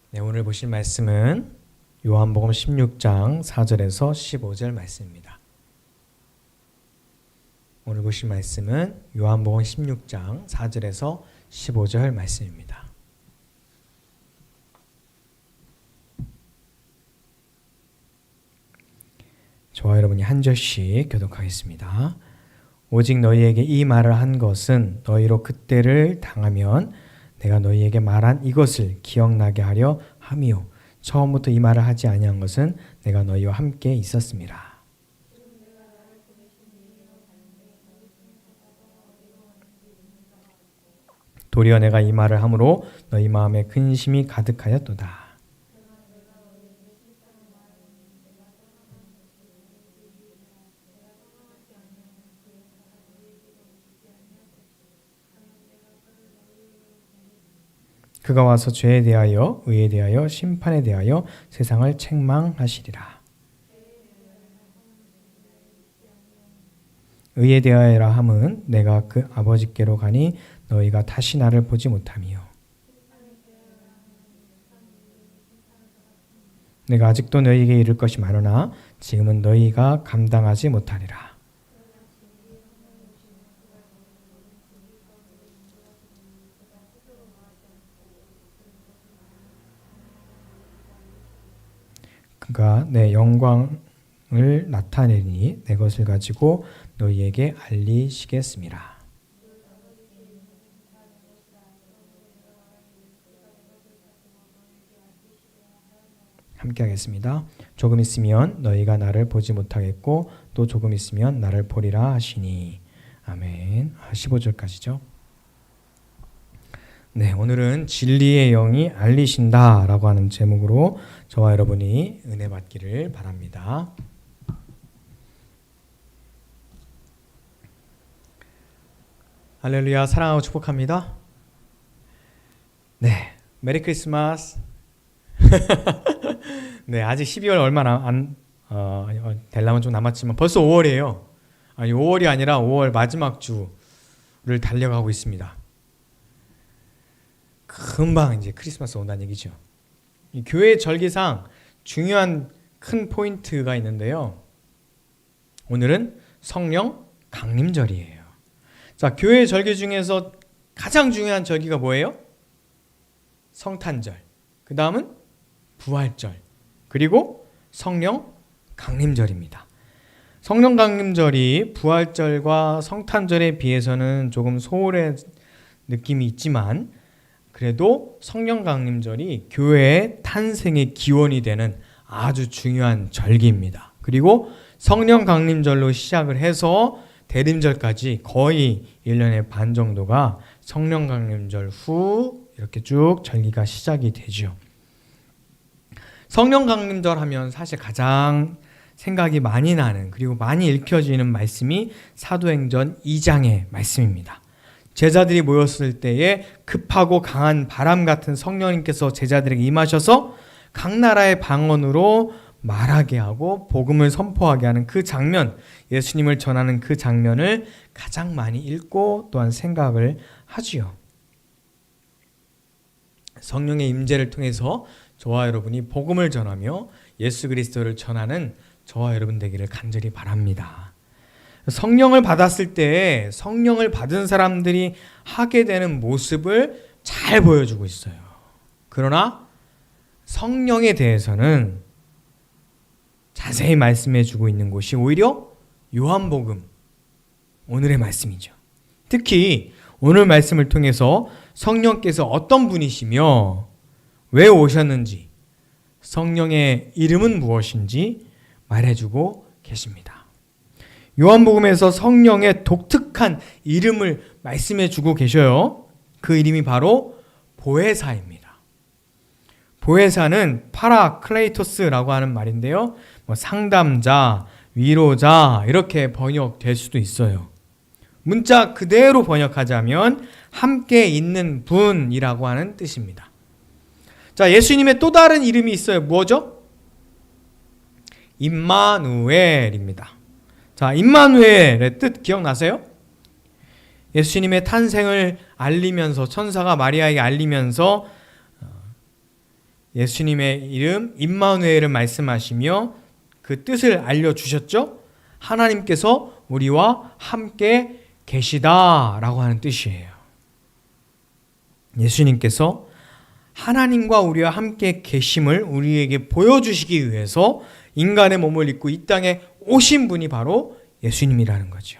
네, 오늘 보실 말씀은 요한복음 16장 4절에서 15절 말씀입니다. 오늘 보실 말씀은 요한복음 16장 4절에서 15절 말씀입니다. 저와 여러분이 한 절씩 교독하겠습니다. 오직 너희에게 이 말을 한 것은 너희로 그때를 당하면 내가 너희에게 말한 이것을 기억나게 하려 함이요 처음부터 이 말을 하지 아니한 것은 내가 너희와 함께 있었음이라. 도리어 내가 이 말을 함으로 너희 마음에 근심이 가득하였도다. 그가 와서 죄에 대하여 의에 대하여 심판에 대하여 세상을 책망하시리라. 의에 대하여라 함은 내가 그 아버지께로 가니 너희가 다시 나를 보지 못함이요 내가 아직도 너희에게 이를 것이 많으나 지금은 너희가 감당하지 못하리라. 그가 내 영광을 나타내니 내 것을 가지고 너희에게 알리시겠음이라. 함께 하겠습니다. 조금 있으면 너희가 나를 보지 못하겠고 또 조금 있으면 나를 보리라 하시니. 아멘. 15절까지죠. 네, 오늘은 진리의 영이 알리신다 라고 하는 제목으로 저와 여러분이 은혜 받기를 바랍니다. 할렐루야, 사랑하고 축복합니다. 네, 메리 크리스마스. 네, 아직 12월 얼마 되려면 좀 남았지만 벌써 5월이에요. 아니, 5월이 아니라 5월 마지막 주를 달려가고 있습니다. 금방 이제 크리스마스 온다는 얘기죠. 이 교회 절기상 중요한 큰 포인트가 있는데요. 오늘은 성령 강림절이에요. 자, 교회 절기 중에서 가장 중요한 절기가 뭐예요? 성탄절. 그 다음은 부활절. 그리고 성령 강림절입니다. 성령 강림절이 부활절과 성탄절에 비해서는 조금 소홀한 느낌이 있지만 그래도 성령 강림절이 교회의 탄생의 기원이 되는 아주 중요한 절기입니다. 그리고 성령 강림절로 시작을 해서 대림절까지 거의 1년의 반 정도가 성령 강림절 후 이렇게 쭉 절기가 시작이 되죠. 성령 강림절 하면 사실 가장 생각이 많이 나는 그리고 많이 읽혀지는 말씀이 사도행전 2장의 말씀입니다. 제자들이 모였을 때에 급하고 강한 바람 같은 성령님께서 제자들에게 임하셔서 각 나라의 방언으로 말하게 하고 복음을 선포하게 하는 그 장면, 예수님을 전하는 그 장면을 가장 많이 읽고 또한 생각을 하지요. 성령의 임재를 통해서 저와 여러분이 복음을 전하며 예수 그리스도를 전하는 저와 여러분 되기를 간절히 바랍니다. 성령을 받았을 때 성령을 받은 사람들이 하게 되는 모습을 잘 보여주고 있어요. 그러나 성령에 대해서는 자세히 말씀해주고 있는 곳이 오히려 요한복음, 오늘의 말씀이죠. 특히 오늘 말씀을 통해서 성령께서 어떤 분이시며 왜 오셨는지, 성령의 이름은 무엇인지 말해주고 계십니다. 요한복음에서 성령의 독특한 이름을 말씀해주고 계셔요. 그 이름이 바로 보혜사입니다. 보혜사는 파라클레이토스라고 하는 말인데요. 상담자, 위로자 이렇게 번역될 수도 있어요. 문자 그대로 번역하자면 함께 있는 분이라고 하는 뜻입니다. 자, 예수님의 또 다른 이름이 있어요. 뭐죠? 임마누엘입니다. 자, 임마누엘의 뜻 기억나세요? 예수님의 탄생을 알리면서 천사가 마리아에게 알리면서 예수님의 이름 임마누엘을 말씀하시며 그 뜻을 알려주셨죠. 하나님께서 우리와 함께 계시다라고 하는 뜻이에요. 예수님께서 하나님과 우리와 함께 계심을 우리에게 보여주시기 위해서 인간의 몸을 입고 이 땅에 오신 분이 바로 예수님이라는 거죠.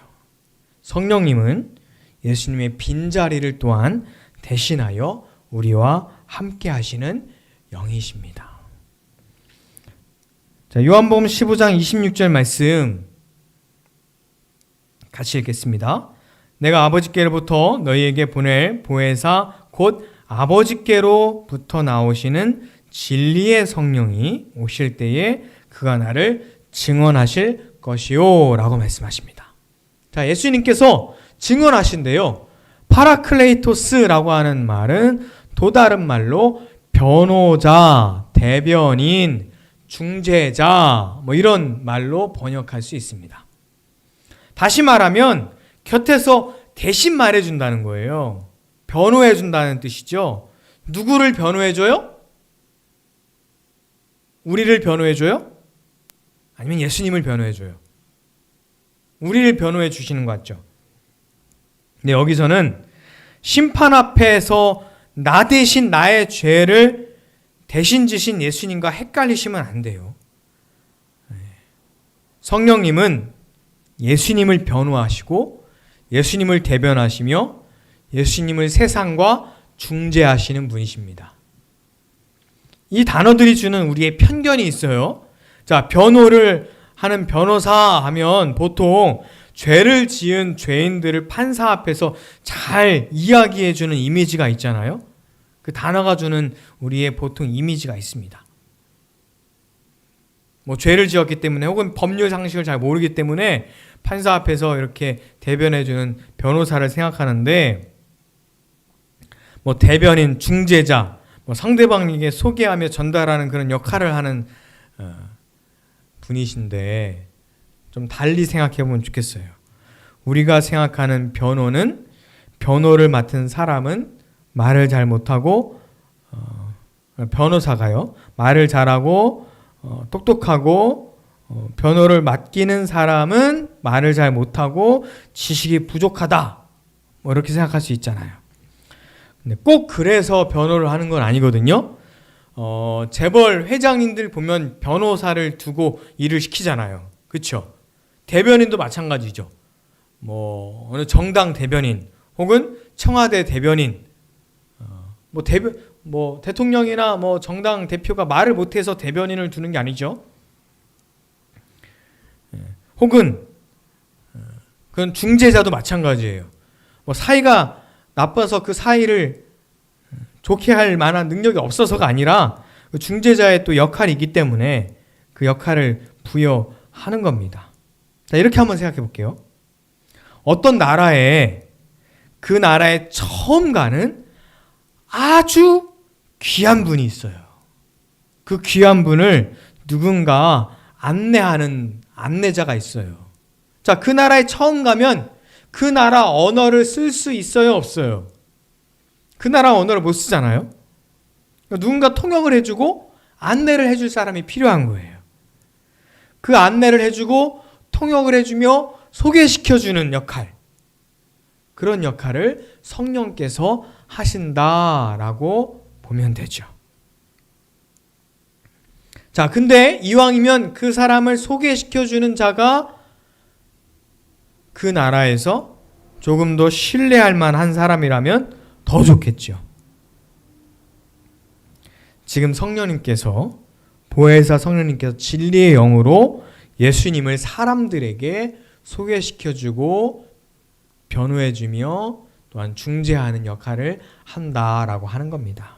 성령님은 예수님의 빈자리를 또한 대신하여 우리와 함께 하시는 영이십니다. 자, 요한복음 15장 26절 말씀 같이 읽겠습니다. 내가 아버지께로부터 너희에게 보낼 보혜사 곧 아버지께로부터 나오시는 진리의 성령이 오실 때에 그가 나를 증언하실 것이요 라고 말씀하십니다. 자, 예수님께서 증언하신대요. 파라클레이토스라고 하는 말은 또 다른 말로 변호자, 대변인, 중재자 이런 말로 번역할 수 있습니다. 다시 말하면 곁에서 대신 말해준다는 거예요. 변호해준다는 뜻이죠. 누구를 변호해줘요? 우리를 변호해줘요? 아니면 예수님을 변호해줘요? 우리를 변호해 주시는 것 같죠? 근데 여기서는 심판 앞에서 나 대신 나의 죄를 대신 지신 예수님과 헷갈리시면 안 돼요. 성령님은 예수님을 변호하시고 예수님을 대변하시며 예수님을 세상과 중재하시는 분이십니다. 이 단어들이 주는 우리의 편견이 있어요. 자, 변호를 하는 변호사 하면 보통 죄를 지은 죄인들을 판사 앞에서 잘 이야기해주는 이미지가 있잖아요. 그 단어가 주는 우리의 보통 이미지가 있습니다. 죄를 지었기 때문에 혹은 법률 상식을 잘 모르기 때문에 판사 앞에서 이렇게 대변해주는 변호사를 생각하는데 대변인, 중재자, 상대방에게 소개하며 전달하는 그런 역할을 하는 분이신데 좀 달리 생각해 보면 좋겠어요. 우리가 생각하는 변호는 변호를 맡은 사람은 말을 잘 못하고 변호사가요. 말을 잘하고 똑똑하고 변호를 맡기는 사람은 말을 잘 못하고 지식이 부족하다. 이렇게 생각할 수 있잖아요. 근데 꼭 그래서 변호를 하는 건 아니거든요. 재벌 회장님들 보면 변호사를 두고 일을 시키잖아요. 그렇죠? 대변인도 마찬가지죠. 어느 정당 대변인 혹은 청와대 대변인, 대통령이나 정당 대표가 말을 못해서 대변인을 두는 게 아니죠. 혹은 그건 중재자도 마찬가지예요. 사이가 나빠서 그 사이를 좋게 할 만한 능력이 없어서가 아니라 그 중재자의 또 역할이 있기 때문에 그 역할을 부여하는 겁니다. 자, 이렇게 한번 생각해 볼게요. 어떤 나라에 그 나라에 처음 가는 아주 귀한 분이 있어요. 그 귀한 분을 누군가 안내하는 안내자가 있어요. 자, 그 나라에 처음 가면 그 나라 언어를 쓸 수 있어요, 없어요? 그 나라 언어를 못 쓰잖아요. 그러니까 누군가 통역을 해주고 안내를 해줄 사람이 필요한 거예요. 그 안내를 해주고 통역을 해주며 소개시켜주는 역할, 그런 역할을 성령께서 하신다라고 보면 되죠. 자, 근데 이왕이면 그 사람을 소개시켜주는 자가 그 나라에서 조금 더 신뢰할 만한 사람이라면 더 좋겠죠. 지금 성령님께서, 보혜사 성령님께서 진리의 영으로 예수님을 사람들에게 소개시켜주고 변호해주며 또한 중재하는 역할을 한다라고 하는 겁니다.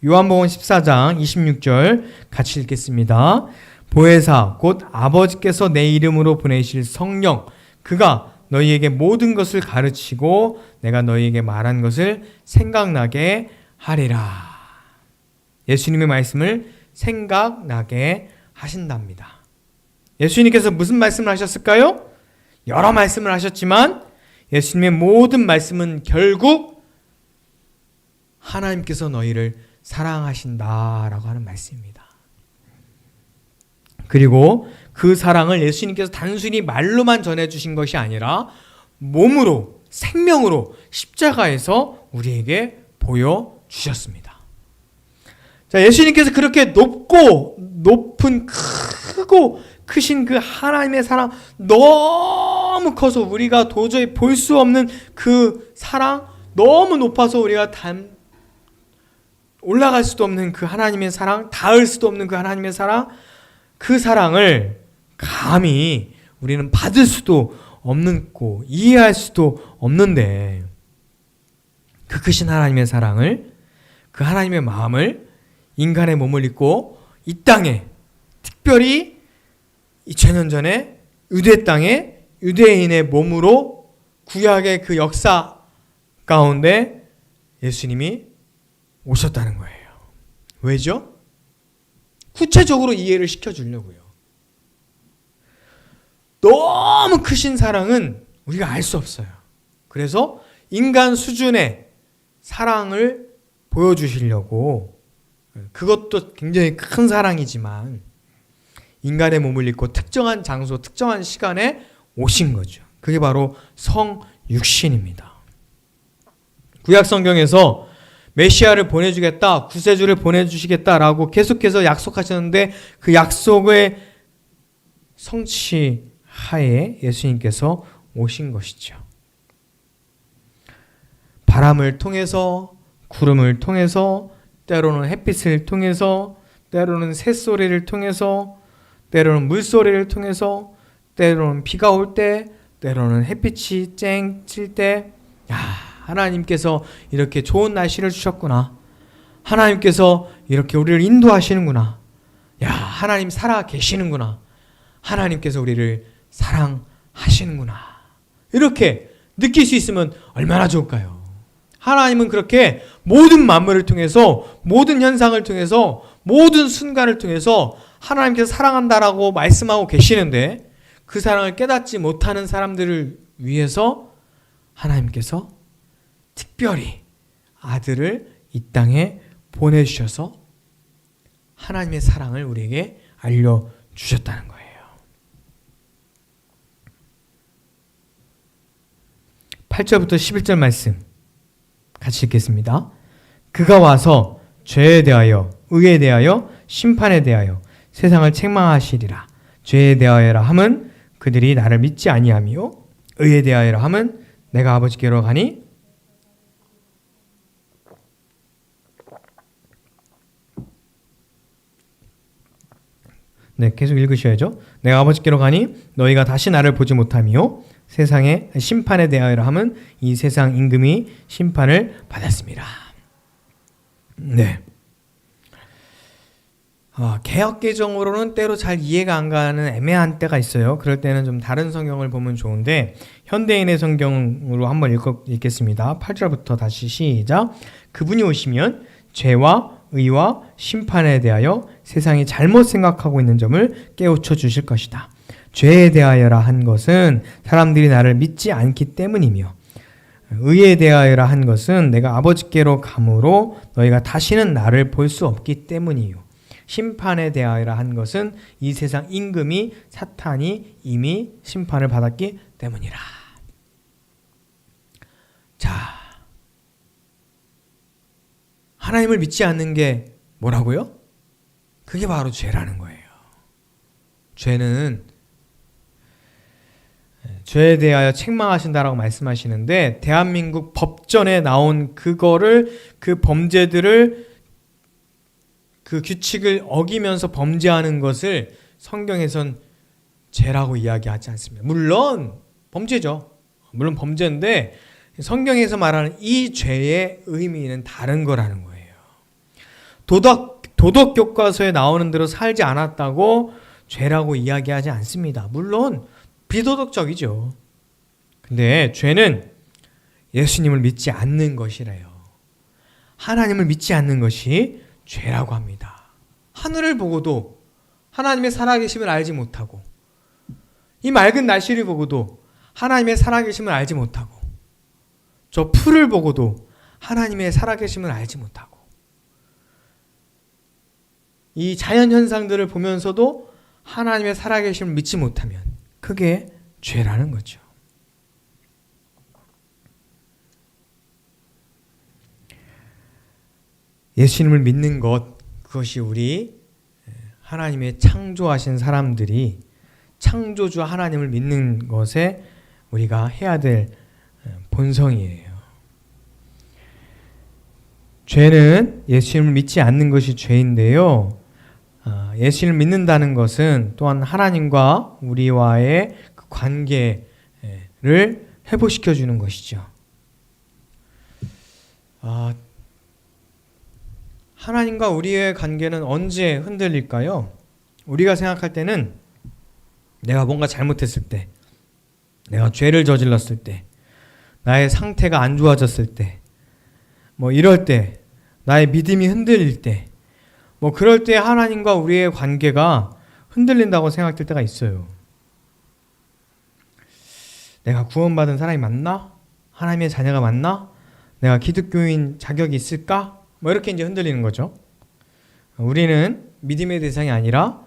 요한복음 14장 26절 같이 읽겠습니다. 보혜사 곧 아버지께서 내 이름으로 보내실 성령, 그가 너희에게 모든 것을 가르치고 내가 너희에게 말한 것을 생각나게 하리라. 예수님의 말씀을 생각나게 하신답니다. 예수님께서 무슨 말씀을 하셨을까요? 여러 말씀을 하셨지만 예수님의 모든 말씀은 결국 하나님께서 너희를 사랑하신다라고 하는 말씀입니다. 그리고 그 사랑을 예수님께서 단순히 말로만 전해주신 것이 아니라 몸으로, 생명으로 십자가에서 우리에게 보여주셨습니다. 자, 예수님께서 그렇게 높은 크고 크신 그 하나님의 사랑, 너무 커서 우리가 도저히 볼 수 없는 그 사랑, 너무 높아서 우리가 올라갈 수도 없는 그 하나님의 사랑, 닿을 수도 없는 그 하나님의 사랑, 그 사랑을 감히 우리는 받을 수도 없고 이해할 수도 없는데, 그 크신 하나님의 사랑을, 그 하나님의 마음을 인간의 몸을 입고 이 땅에, 특별히 2000년 전에 유대 땅에 유대인의 몸으로 구약의 그 역사 가운데 예수님이 오셨다는 거예요. 왜죠? 구체적으로 이해를 시켜주려고요. 너무 크신 사랑은 우리가 알 수 없어요. 그래서 인간 수준의 사랑을 보여주시려고, 그것도 굉장히 큰 사랑이지만 인간의 몸을 입고 특정한 장소, 특정한 시간에 오신 거죠. 그게 바로 성육신입니다. 구약 성경에서 메시아를 보내주겠다, 구세주를 보내주시겠다라고 계속해서 약속하셨는데, 그 약속의 성취하에 예수님께서 오신 것이죠. 바람을 통해서, 구름을 통해서, 때로는 햇빛을 통해서, 때로는 새소리를 통해서, 때로는 물소리를 통해서, 때로는 비가 올 때, 때로는 햇빛이 쨍 칠 때, 하나님께서 이렇게 좋은 날씨를 주셨구나. 하나님께서 이렇게 우리를 인도하시는구나. 하나님 살아 계시는구나. 하나님께서 우리를 사랑하시는구나. 이렇게 느낄 수 있으면 얼마나 좋을까요? 하나님은 그렇게 모든 만물을 통해서, 모든 현상을 통해서, 모든 순간을 통해서 하나님께서 사랑한다라고 말씀하고 계시는데, 그 사랑을 깨닫지 못하는 사람들을 위해서 하나님께서 특별히 아들을 이 땅에 보내주셔서 하나님의 사랑을 우리에게 알려주셨다는 거예요. 8절부터 11절 말씀 같이 읽겠습니다. 그가 와서 죄에 대하여, 의에 대하여, 심판에 대하여 세상을 책망하시리라. 죄에 대하여라 함은 그들이 나를 믿지 아니하며, 의에 대하여라 함은 내가 아버지께로 가니 계속 읽으셔야죠. 내가 아버지께로 가니 너희가 다시 나를 보지 못하며, 세상의 심판에 대하여라 함은 이 세상 임금이 심판을 받았습니다. 개역개정으로는 때로 잘 이해가 안 가는 애매한 때가 있어요. 그럴 때는 좀 다른 성경을 보면 좋은데, 현대인의 성경으로 한번 읽겠습니다. 8절부터 다시 시작. 그분이 오시면 죄와 의와 심판에 대하여 세상이 잘못 생각하고 있는 점을 깨우쳐 주실 것이다. 죄에 대하여라 한 것은 사람들이 나를 믿지 않기 때문이며, 의에 대하여라 한 것은 내가 아버지께로 가므로 너희가 다시는 나를 볼 수 없기 때문이요. 심판에 대하여라 한 것은 이 세상 임금이, 사탄이 이미 심판을 받았기 때문이라. 자, 하나님을 믿지 않는 게 뭐라고요? 그게 바로 죄라는 거예요. 죄는 죄에 대하여 책망하신다라고 말씀하시는데, 대한민국 법전에 나온 그거를, 그 범죄들을, 그 규칙을 어기면서 범죄하는 것을 성경에선 죄라고 이야기하지 않습니다. 물론 범죄죠. 물론 범죄인데 성경에서 말하는 이 죄의 의미는 다른 거라는 거예요. 도덕 교과서에 나오는 대로 살지 않았다고 죄라고 이야기하지 않습니다. 물론 비도덕적이죠. 근데 죄는 예수님을 믿지 않는 것이래요. 하나님을 믿지 않는 것이 죄라고 합니다. 하늘을 보고도 하나님의 살아계심을 알지 못하고, 이 맑은 날씨를 보고도 하나님의 살아계심을 알지 못하고, 저 풀을 보고도 하나님의 살아계심을 알지 못하고, 이 자연 현상들을 보면서도 하나님의 살아계심을 믿지 못하면 그게 죄라는 거죠. 예수님을 믿는 것, 그것이 우리 하나님의 창조하신 사람들이 창조주 하나님을 믿는 것에 우리가 해야 될 본성이에요. 죄는 예수님을 믿지 않는 것이 죄인데요. 예수님을 믿는다는 것은 또한 하나님과 우리와의 그 관계를 회복시켜 주는 것이죠. 하나님과 우리의 관계는 언제 흔들릴까요? 우리가 생각할 때는 내가 뭔가 잘못했을 때, 내가 죄를 저질렀을 때, 나의 상태가 안 좋아졌을 때, 이럴 때, 나의 믿음이 흔들릴 때, 그럴 때 하나님과 우리의 관계가 흔들린다고 생각될 때가 있어요. 내가 구원받은 사람이 맞나? 하나님의 자녀가 맞나? 내가 기독교인 자격이 있을까? 이렇게 이제 흔들리는 거죠. 우리는 믿음의 대상이 아니라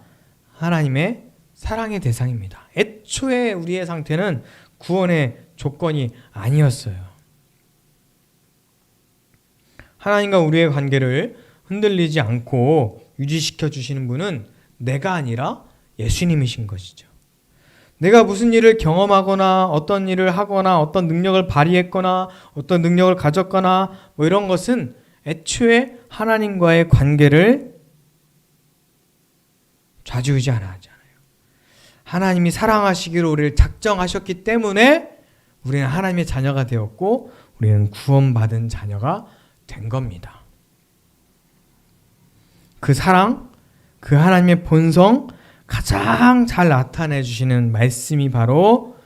하나님의 사랑의 대상입니다. 애초에 우리의 상태는 구원의 조건이 아니었어요. 하나님과 우리의 관계를 흔들리지 않고 유지시켜 주시는 분은 내가 아니라 예수님이신 것이죠. 내가 무슨 일을 경험하거나 어떤 일을 하거나 어떤 능력을 발휘했거나 어떤 능력을 가졌거나 이런 것은 애초에 하나님과의 관계를 좌지우지 안 하잖아요. 하나님이 사랑하시기로 우리를 작정하셨기 때문에 우리는 하나님의 자녀가 되었고 우리는 구원받은 자녀가 된 겁니다. 그 사랑, 그 하나님의 본성 가장 잘 나타내 주시는 말씀이 바로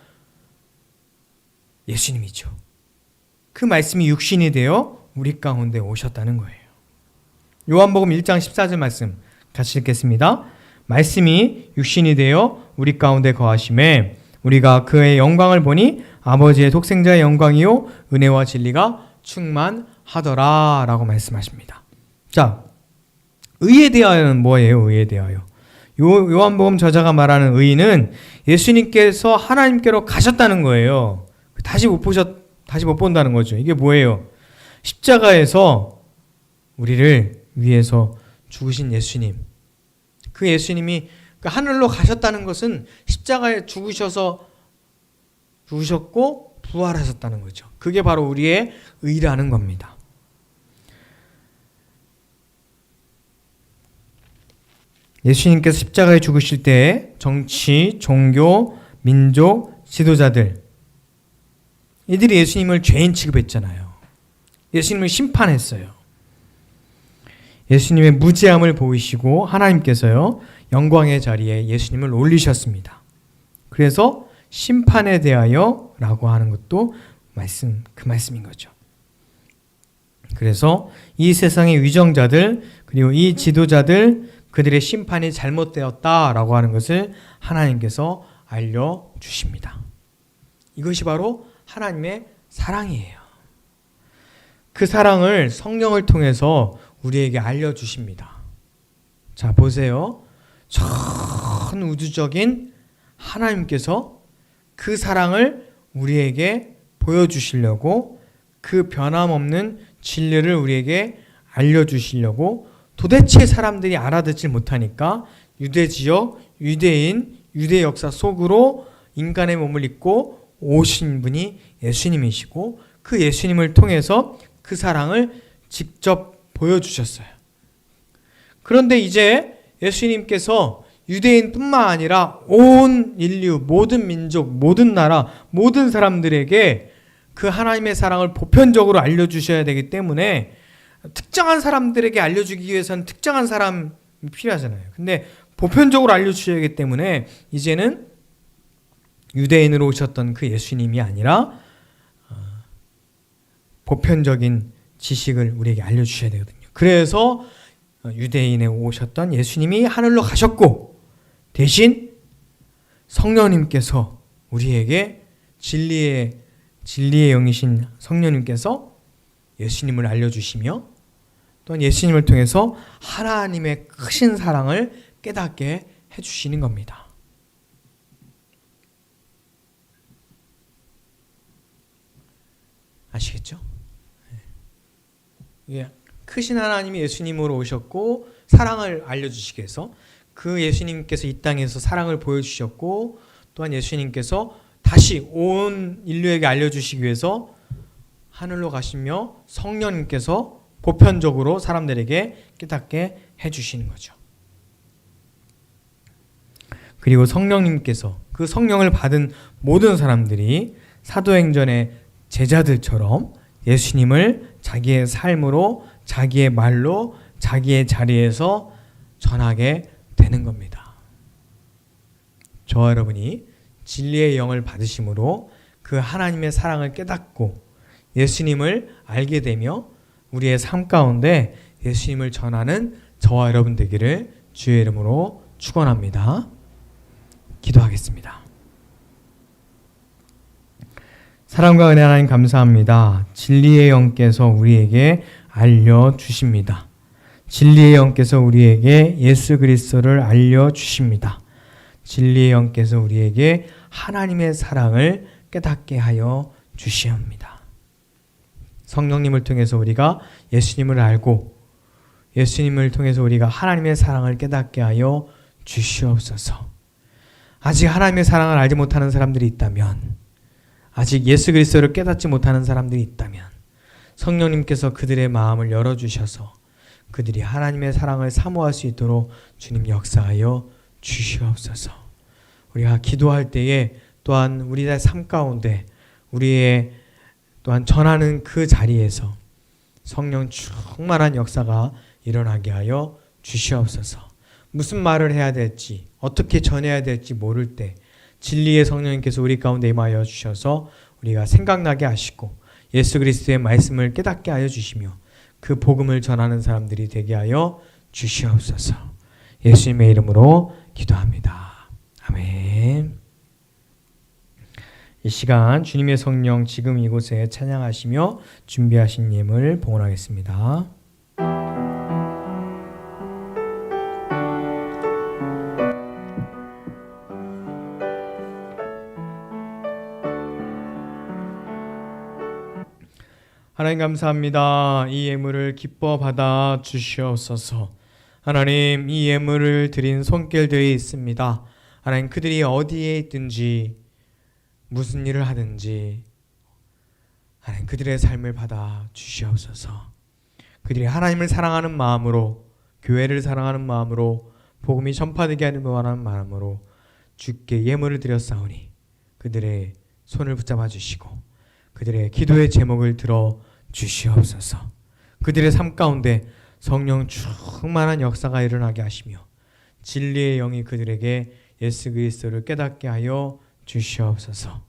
예수님이죠. 그 말씀이 육신이 되어 우리 가운데 오셨다는 거예요. 요한복음 1장 14절 말씀 같이 읽겠습니다. 말씀이 육신이 되어 우리 가운데 거하심에 우리가 그의 영광을 보니 아버지의 독생자의 영광이요 은혜와 진리가 충만하더라 라고 말씀하십니다. 자, 의에 대하여는 뭐예요? 의에 대하여. 요한복음 저자가 말하는 의는 예수님께서 하나님께로 가셨다는 거예요. 다시 못 본다는 거죠. 이게 뭐예요? 십자가에서 우리를 위해서 죽으신 예수님. 그 예수님이 하늘로 가셨다는 것은 십자가에 죽으셨고 부활하셨다는 거죠. 그게 바로 우리의 의라는 겁니다. 예수님께서 십자가에 죽으실 때 정치, 종교, 민족, 지도자들 이들이 예수님을 죄인 취급했잖아요. 예수님을 심판했어요. 예수님의 무죄함을 보이시고 하나님께서요 영광의 자리에 예수님을 올리셨습니다. 그래서 심판에 대하여 라고 하는 것도 그 말씀인 거죠. 그래서 이 세상의 위정자들 그리고 이 지도자들 그들의 심판이 잘못되었다라고 하는 것을 하나님께서 알려주십니다. 이것이 바로 하나님의 사랑이에요. 그 사랑을 성령을 통해서 우리에게 알려주십니다. 자, 보세요. 전 우주적인 하나님께서 그 사랑을 우리에게 보여주시려고 그 변함없는 진리를 우리에게 알려주시려고 도대체 사람들이 알아듣지 못하니까 유대지역, 유대인, 유대 역사 속으로 인간의 몸을 입고 오신 분이 예수님이시고 그 예수님을 통해서 그 사랑을 직접 보여주셨어요. 그런데 이제 예수님께서 유대인뿐만 아니라 온 인류, 모든 민족, 모든 나라, 모든 사람들에게 그 하나님의 사랑을 보편적으로 알려주셔야 되기 때문에 특정한 사람들에게 알려주기 위해서는 특정한 사람이 필요하잖아요. 근데 보편적으로 알려주셔야 하기 때문에 이제는 유대인으로 오셨던 그 예수님이 아니라 보편적인 지식을 우리에게 알려주셔야 되거든요. 그래서 유대인에 오셨던 예수님이 하늘로 가셨고 대신 성령님께서 우리에게 진리의 영이신 성령님께서 예수님을 알려주시며 또한 예수님을 통해서 하나님의 크신 사랑을 깨닫게 해주시는 겁니다. 아시겠죠? 예. 크신 하나님이 예수님으로 오셨고 사랑을 알려주시기 위해서 그 예수님께서 이 땅에서 사랑을 보여주셨고 또한 예수님께서 다시 온 인류에게 알려주시기 위해서 하늘로 가시며 성령님께서 보편적으로 사람들에게 깨닫게 해주시는 거죠. 그리고 성령님께서 그 성령을 받은 모든 사람들이 사도행전의 제자들처럼 예수님을 자기의 삶으로 자기의 말로 자기의 자리에서 전하게 되는 겁니다. 저와 여러분이 진리의 영을 받으심으로 그 하나님의 사랑을 깨닫고 예수님을 알게 되며 우리의 삶 가운데 예수님을 전하는 저와 여러분 되기를 주의 이름으로 축원합니다. 기도하겠습니다. 사랑과 은혜 하나님 감사합니다. 진리의 영께서 우리에게 알려주십니다. 진리의 영께서 우리에게 예수 그리스도를 알려주십니다. 진리의 영께서 우리에게 하나님의 사랑을 깨닫게 하여 주시옵니다. 성령님을 통해서 우리가 예수님을 알고 예수님을 통해서 우리가 하나님의 사랑을 깨닫게 하여 주시옵소서. 아직 하나님의 사랑을 알지 못하는 사람들이 있다면, 아직 예수 그리스도를 깨닫지 못하는 사람들이 있다면 성령님께서 그들의 마음을 열어주셔서 그들이 하나님의 사랑을 사모할 수 있도록 주님 역사하여 주시옵소서. 우리가 기도할 때에 또한 우리의 삶 가운데 우리의 또한 전하는 그 자리에서 성령 충만한 역사가 일어나게 하여 주시옵소서. 무슨 말을 해야 될지 어떻게 전해야 될지 모를 때 진리의 성령님께서 우리 가운데 임하여 주셔서 우리가 생각나게 하시고 예수 그리스도의 말씀을 깨닫게 하여 주시며 그 복음을 전하는 사람들이 되게 하여 주시옵소서. 예수님의 이름으로 기도합니다. 아멘. 이 시간 주님의 성령 지금 이곳에 찬양하시며 준비하신 예물 봉헌하겠습니다. 하나님 감사합니다. 이 예물을 기뻐 받아 주시옵소서. 하나님, 이 예물을 드린 손길들이 있습니다. 하나님, 그들이 어디에 있든지 무슨 일을 하든지 하나님 그들의 삶을 받아 주시옵소서. 그들이 하나님을 사랑하는 마음으로, 교회를 사랑하는 마음으로, 복음이 전파되게 하는 마음으로 주께 예물을 드렸사오니 그들의 손을 붙잡아 주시고 그들의 기도의 제목을 들어 주시옵소서. 그들의 삶 가운데 성령 충만한 역사가 일어나게 하시며 진리의 영이 그들에게 예수 그리스도를 깨닫게 하여 주시옵소서.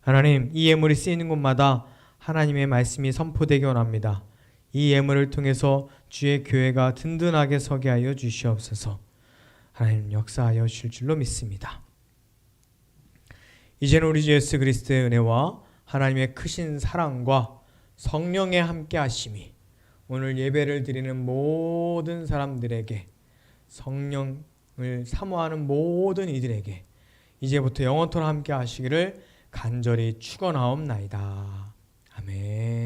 하나님, 이 예물이 쓰이는 곳마다 하나님의 말씀이 선포되기 원합니다. 이 예물을 통해서 주의 교회가 든든하게 서게 하여 주시옵소서. 하나님 역사하여 주실 줄로 믿습니다. 이제는 우리 주 예수 그리스도의 은혜와 하나님의 크신 사랑과 성령의 함께 하심이 오늘 예배를 드리는 모든 사람들에게, 성령을 사모하는 모든 이들에게 이제부터 영원토록 함께 하시기를 간절히 축원하옵나이다. 아멘.